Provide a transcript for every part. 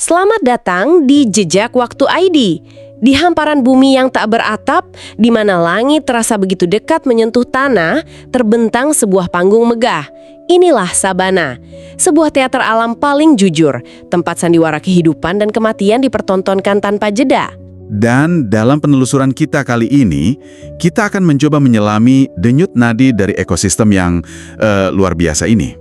Selamat datang di Jejak Waktu ID. Di hamparan bumi yang tak beratap, di mana langit terasa begitu dekat menyentuh tanah, terbentang sebuah panggung megah. Inilah Sabana, sebuah teater alam paling jujur, tempat sandiwara kehidupan dan kematian dipertontonkan tanpa jeda. Dan dalam penelusuran kita kali ini, kita akan mencoba menyelami denyut nadi dari ekosistem yang luar biasa ini.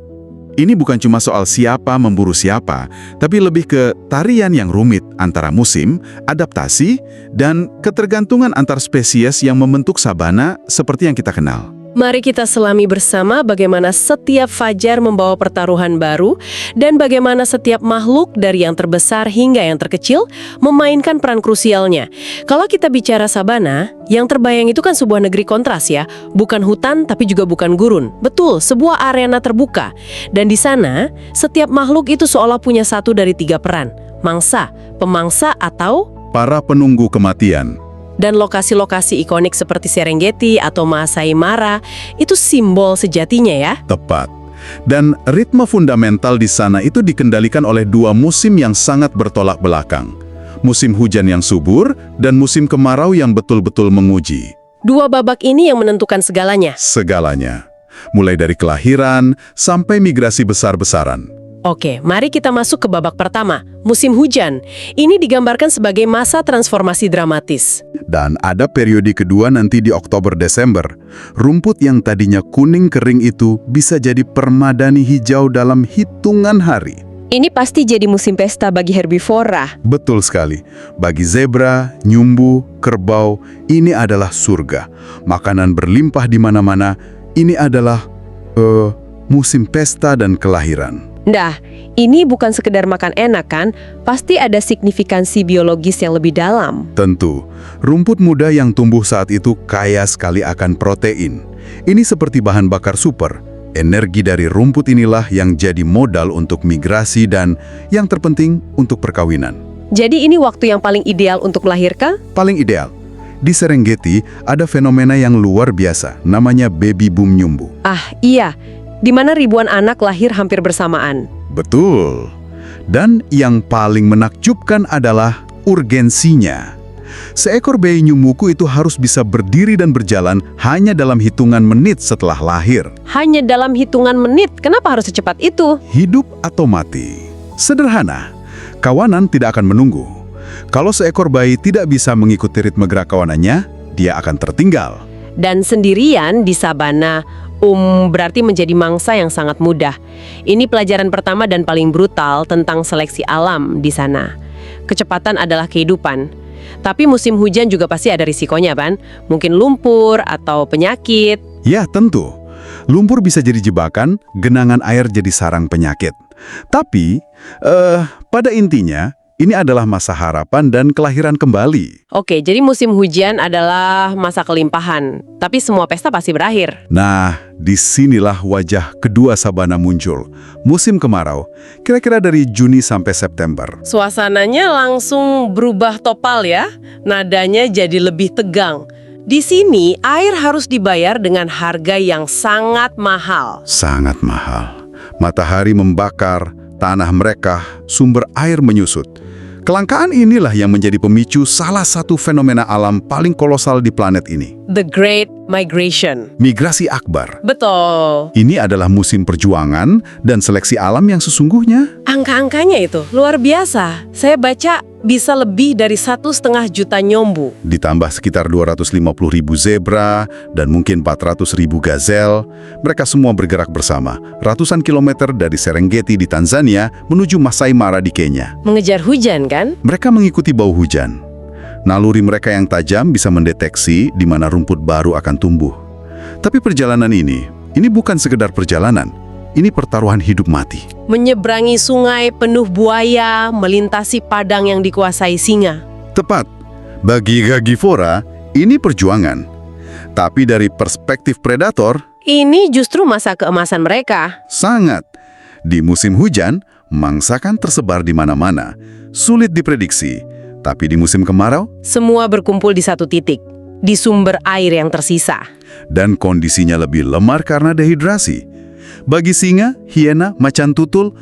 Ini bukan cuma soal siapa memburu siapa, tapi lebih ke tarian yang rumit antara musim, adaptasi, dan ketergantungan antar spesies yang membentuk sabana seperti yang kita kenal. Mari kita selami bersama bagaimana setiap fajar membawa pertaruhan baru dan bagaimana setiap makhluk dari yang terbesar hingga yang terkecil memainkan peran krusialnya. Kalau kita bicara sabana, yang terbayang itu kan sebuah negeri kontras ya, bukan hutan tapi juga bukan gurun. Betul, sebuah arena terbuka. Dan di sana, setiap makhluk itu seolah punya satu dari tiga peran, mangsa, pemangsa atau Para penunggu kematian. dan lokasi-lokasi ikonik seperti Serengeti atau Masai Mara itu simbol sejatinya ya. Tepat. Dan ritme fundamental di sana itu dikendalikan oleh dua musim yang sangat bertolak belakang. Musim hujan yang subur dan musim kemarau yang betul-betul menguji. Dua babak ini yang menentukan segalanya. Segalanya. Mulai dari kelahiran sampai migrasi besar-besaran. Oke, mari kita masuk ke babak pertama, musim hujan. Ini digambarkan sebagai masa transformasi dramatis. Dan ada periode kedua nanti di Oktober-Desember. Rumput yang tadinya kuning kering itu bisa jadi permadani hijau dalam hitungan hari. Ini pasti jadi musim pesta bagi herbivora. Betul sekali. Bagi zebra, nyumbu, kerbau, ini adalah surga. Makanan berlimpah di mana-mana. Ini adalah musim pesta dan kelahiran. Nah, ini bukan sekedar makan enak kan? Pasti ada signifikansi biologis yang lebih dalam. Tentu, rumput muda yang tumbuh saat itu kaya sekali akan protein. Ini seperti bahan bakar super. Energi dari rumput inilah yang jadi modal untuk migrasi dan, yang terpenting, untuk perkawinan. Jadi ini waktu yang paling ideal untuk melahirkan? Paling ideal. Di Serengeti ada fenomena yang luar biasa, namanya baby boom nyumbu. Ah, iya. Di mana ribuan anak lahir hampir bersamaan. Betul. Dan yang paling menakjubkan adalah urgensinya. Seekor bayi nyumbuku itu harus bisa berdiri dan berjalan hanya dalam hitungan menit setelah lahir. Hanya dalam hitungan menit, kenapa harus secepat itu? Hidup atau mati. Sederhana. Kawanan tidak akan menunggu. Kalau seekor bayi tidak bisa mengikuti ritme gerak kawanannya, dia akan tertinggal. Dan sendirian di sabana, berarti menjadi mangsa yang sangat mudah. Ini pelajaran pertama dan paling brutal tentang seleksi alam di sana. Kecepatan adalah kehidupan. Tapi musim hujan juga pasti ada risikonya, kan? Mungkin lumpur atau penyakit. Ya, tentu. Lumpur bisa jadi jebakan, genangan air jadi sarang penyakit. Tapi, pada intinya, ini adalah masa harapan dan kelahiran kembali. Oke, jadi musim hujan adalah masa kelimpahan. Tapi semua pesta pasti berakhir. Nah, disinilah wajah kedua sabana muncul. Musim kemarau, kira-kira dari Juni sampai September. Suasananya langsung berubah total ya. Nadanya jadi lebih tegang. Di sini, air harus dibayar dengan harga yang sangat mahal. Sangat mahal. Matahari membakar, tanah merekah, sumber air menyusut. Kelangkaan inilah yang menjadi pemicu salah satu fenomena alam paling kolosal di planet ini. The Great Migration. Migrasi akbar. Betul. Ini adalah musim perjuangan dan seleksi alam yang sesungguhnya. Angka-angkanya itu luar biasa. Saya baca bisa lebih dari 1,5 juta nyombu. Ditambah sekitar 250.000 zebra dan mungkin 400.000 gazel. Mereka semua bergerak bersama. Ratusan kilometer dari Serengeti di Tanzania menuju Masai Mara di Kenya. Mengejar hujan kan? Mereka mengikuti bau hujan. Naluri mereka yang tajam bisa mendeteksi di mana rumput baru akan tumbuh. Tapi perjalanan ini bukan sekedar perjalanan. Ini pertaruhan hidup mati. Menyeberangi sungai penuh buaya, melintasi padang yang dikuasai singa. Tepat. Bagi Gagivora, ini perjuangan. Tapi dari perspektif predator, Ini justru masa keemasan mereka. sangat. Di musim hujan, mangsa kan tersebar di mana-mana. Sulit diprediksi. Tapi di musim kemarau, Semua berkumpul di satu titik, di sumber air yang tersisa. dan kondisinya lebih lemar karena dehidrasi. Bagi singa, hiena, macan tutul,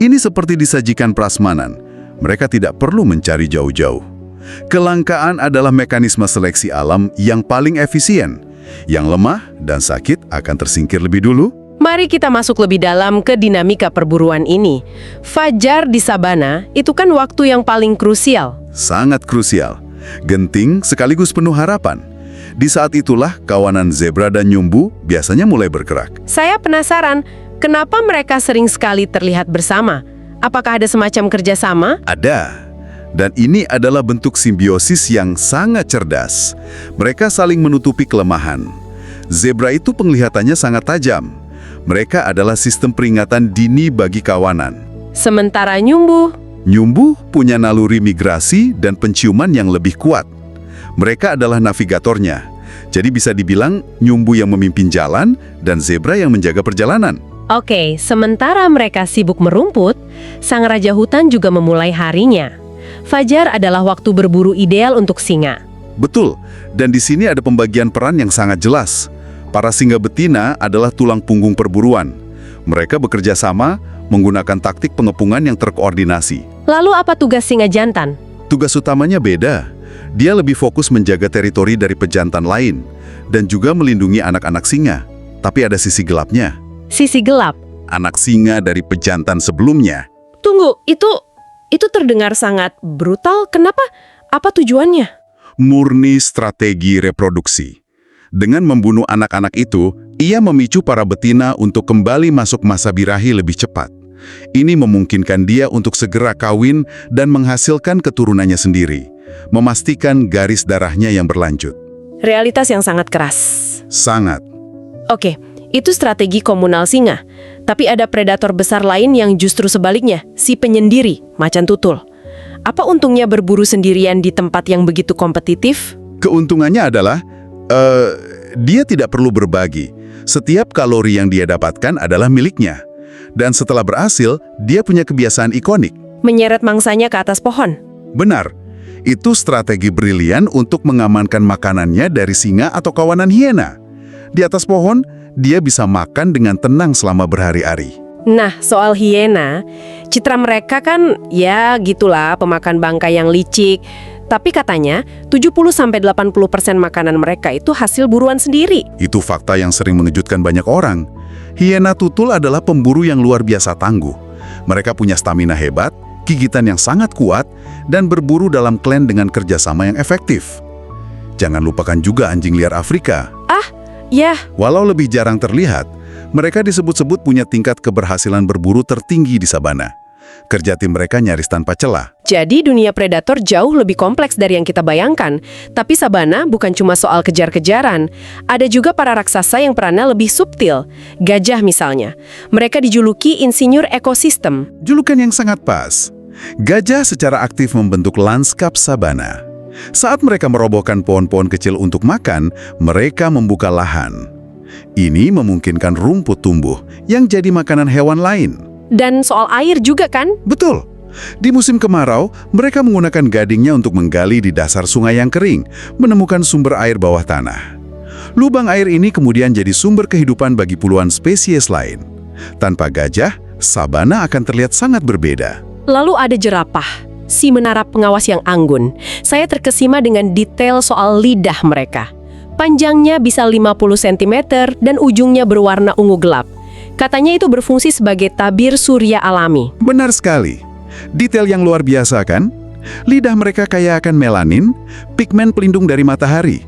ini seperti disajikan prasmanan. Mereka tidak perlu mencari jauh-jauh. Kelangkaan adalah mekanisme seleksi alam yang paling efisien. Yang lemah dan sakit akan tersingkir lebih dulu. Mari kita masuk lebih dalam ke dinamika perburuan ini. Fajar di sabana itu kan waktu yang paling krusial. Sangat krusial. Genting sekaligus penuh harapan. Di saat itulah kawanan zebra dan nyumbu biasanya mulai bergerak. Saya penasaran, kenapa mereka sering sekali terlihat bersama? Apakah ada semacam kerjasama? Ada. Dan ini adalah bentuk simbiosis yang sangat cerdas. Mereka saling menutupi kelemahan. Zebra itu penglihatannya sangat tajam. Mereka adalah sistem peringatan dini bagi kawanan. Sementara nyumbu Punya naluri migrasi dan penciuman yang lebih kuat. Mereka adalah navigatornya. Jadi bisa dibilang nyumbu yang memimpin jalan dan zebra yang menjaga perjalanan. Oke, sementara mereka sibuk merumput, sang raja hutan juga memulai harinya. Fajar adalah waktu berburu ideal untuk singa. Betul, dan di sini ada pembagian peran yang sangat jelas. Para singa betina adalah tulang punggung perburuan. Mereka bekerja sama menggunakan taktik pengepungan yang terkoordinasi. Lalu apa tugas singa jantan? Tugas utamanya beda. Dia lebih fokus menjaga teritori dari pejantan lain dan juga melindungi anak-anak singa. Tapi ada sisi gelapnya. Sisi gelap. Anak singa dari pejantan sebelumnya. Tunggu, itu terdengar sangat brutal. Kenapa? Apa tujuannya? Murni strategi reproduksi. Dengan membunuh anak-anak itu, ia memicu para betina untuk kembali masuk masa birahi lebih cepat. Ini memungkinkan dia untuk segera kawin dan menghasilkan keturunannya sendiri, memastikan garis darahnya yang berlanjut. Realitas yang sangat keras. Sangat. Oke, itu strategi komunal singa. Tapi ada predator besar lain yang justru sebaliknya, si penyendiri, macan tutul. Apa untungnya berburu sendirian di tempat yang begitu kompetitif? Keuntungannya adalah, dia tidak perlu berbagi. Setiap kalori yang dia dapatkan adalah miliknya. Dan setelah berhasil, dia punya kebiasaan ikonik. Menyeret mangsanya ke atas pohon. Benar, itu strategi brilian untuk mengamankan makanannya dari singa atau kawanan hiena. Di atas pohon, dia bisa makan dengan tenang selama berhari-hari. Nah, soal hiena, citra mereka kan ya gitulah, pemakan bangkai yang licik. Tapi katanya 70-80% makanan mereka itu hasil buruan sendiri. Itu fakta yang sering mengejutkan banyak orang. Hiena tutul adalah pemburu yang luar biasa tangguh. Mereka punya stamina hebat, gigitan yang sangat kuat, dan berburu dalam klan dengan kerjasama yang efektif. Jangan lupakan juga anjing liar Afrika. Yah, Walau lebih jarang terlihat, mereka disebut-sebut punya tingkat keberhasilan berburu tertinggi di sabana. Kerja tim mereka nyaris tanpa celah. jadi dunia predator jauh lebih kompleks dari yang kita bayangkan. Tapi sabana bukan cuma soal kejar-kejaran. Ada juga para raksasa yang perannya lebih subtil. Gajah misalnya. Mereka dijuluki insinyur ekosistem. Julukan yang sangat pas. Gajah secara aktif membentuk lanskap sabana. Saat mereka merobohkan pohon-pohon kecil untuk makan, mereka membuka lahan. Ini memungkinkan rumput tumbuh yang jadi makanan hewan lain. Dan soal air juga kan? Betul. Di musim kemarau, mereka menggunakan gadingnya untuk menggali di dasar sungai yang kering, menemukan sumber air bawah tanah. Lubang air ini kemudian jadi sumber kehidupan bagi puluhan spesies lain. Tanpa gajah, sabana akan terlihat sangat berbeda. Lalu ada jerapah. Si menara pengawas yang anggun. Saya terkesima dengan detail soal lidah mereka. Panjangnya bisa 50 cm dan ujungnya berwarna ungu gelap. Katanya itu berfungsi sebagai tabir surya alami. Benar sekali. Detail yang luar biasa kan? Lidah mereka kaya akan melanin, pigmen pelindung dari matahari.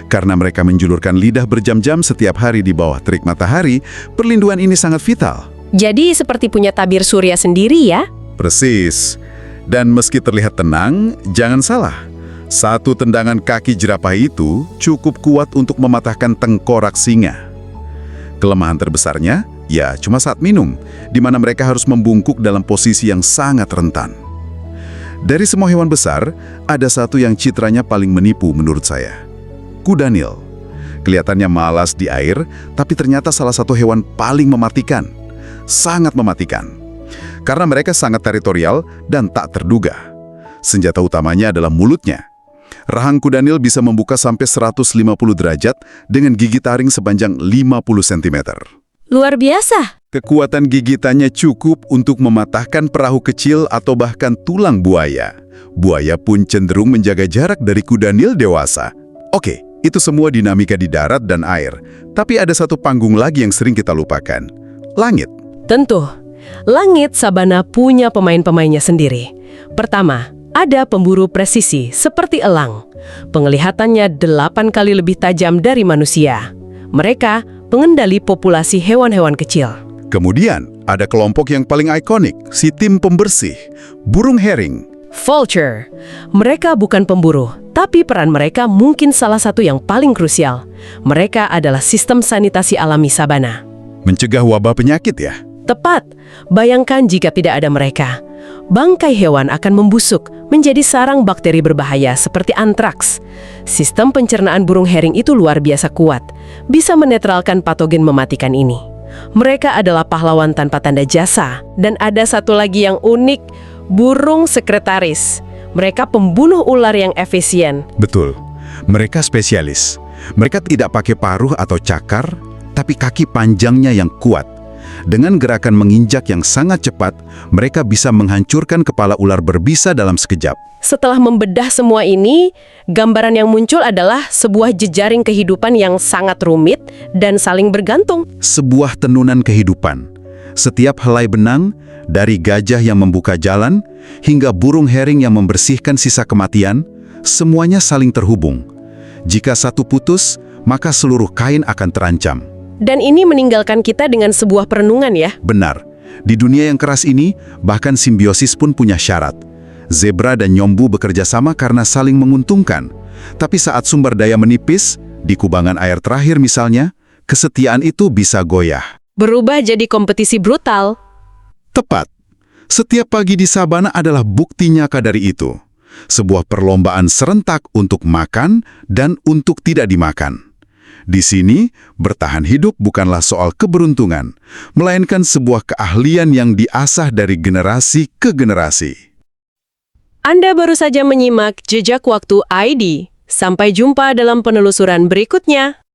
Karena mereka menjulurkan lidah berjam-jam setiap hari di bawah terik matahari, perlindungan ini sangat vital. Jadi seperti punya tabir surya sendiri ya? Persis. Dan meski terlihat tenang, jangan salah. Satu tendangan kaki jerapah itu cukup kuat untuk mematahkan tengkorak singa. Kelemahan terbesarnya, ya cuma saat minum, di mana mereka harus membungkuk dalam posisi yang sangat rentan. Dari semua hewan besar, ada satu yang citranya paling menipu menurut saya. Kuda Nil. Kelihatannya malas di air, tapi ternyata salah satu hewan paling mematikan. Sangat mematikan. Karena mereka sangat teritorial dan tak terduga. Senjata utamanya adalah mulutnya. Rahang kuda Nil bisa membuka sampai 150 derajat dengan gigi taring sepanjang 50 cm. Luar biasa. Kekuatan gigitannya cukup untuk mematahkan perahu kecil atau bahkan tulang buaya. Buaya pun cenderung menjaga jarak dari kuda Nil dewasa. Oke, itu semua dinamika di darat dan air. Tapi ada satu panggung lagi yang sering kita lupakan. Langit. Tentu, langit sabana punya pemain-pemainnya sendiri. Pertama, ada pemburu presisi seperti elang. Penglihatannya 8 kali lebih tajam dari manusia. Mereka pengendali populasi hewan-hewan kecil. Kemudian, ada kelompok yang paling ikonik, si tim pembersih, burung herring. Vulture. Mereka bukan pemburu, tapi peran mereka mungkin salah satu yang paling krusial. Mereka adalah sistem sanitasi alami sabana. Mencegah wabah penyakit ya? Tepat. Bayangkan jika tidak ada mereka. Bangkai hewan akan membusuk menjadi sarang bakteri berbahaya seperti antraks. Sistem pencernaan burung herring itu luar biasa kuat, bisa menetralkan patogen mematikan ini. Mereka adalah pahlawan tanpa tanda jasa. Dan ada satu lagi yang unik, burung sekretaris. Mereka pembunuh ular yang efisien. Betul. Mereka spesialis. Mereka tidak pakai paruh atau cakar, tapi kaki panjangnya yang kuat. Dengan gerakan menginjak yang sangat cepat, mereka bisa menghancurkan kepala ular berbisa dalam sekejap. Setelah membedah semua ini, gambaran yang muncul adalah sebuah jejaring kehidupan yang sangat rumit dan saling bergantung. Sebuah tenunan kehidupan. Setiap helai benang, dari gajah yang membuka jalan, hingga burung herring yang membersihkan sisa kematian, semuanya saling terhubung. Jika satu putus, maka seluruh kain akan terancam. Dan ini meninggalkan kita dengan sebuah perenungan ya. Benar. Di dunia yang keras ini, bahkan simbiosis pun punya syarat. Zebra dan nyombu bekerja sama karena saling menguntungkan. Tapi saat sumber daya menipis, di kubangan air terakhir misalnya, kesetiaan itu bisa goyah. Berubah jadi kompetisi brutal. Tepat. Setiap pagi di sabana adalah bukti nyata dari itu. Sebuah perlombaan serentak untuk makan dan untuk tidak dimakan. Di sini, bertahan hidup bukanlah soal keberuntungan, melainkan sebuah keahlian yang diasah dari generasi ke generasi. Anda baru saja menyimak Jejak Waktu ID. Sampai jumpa dalam penelusuran berikutnya.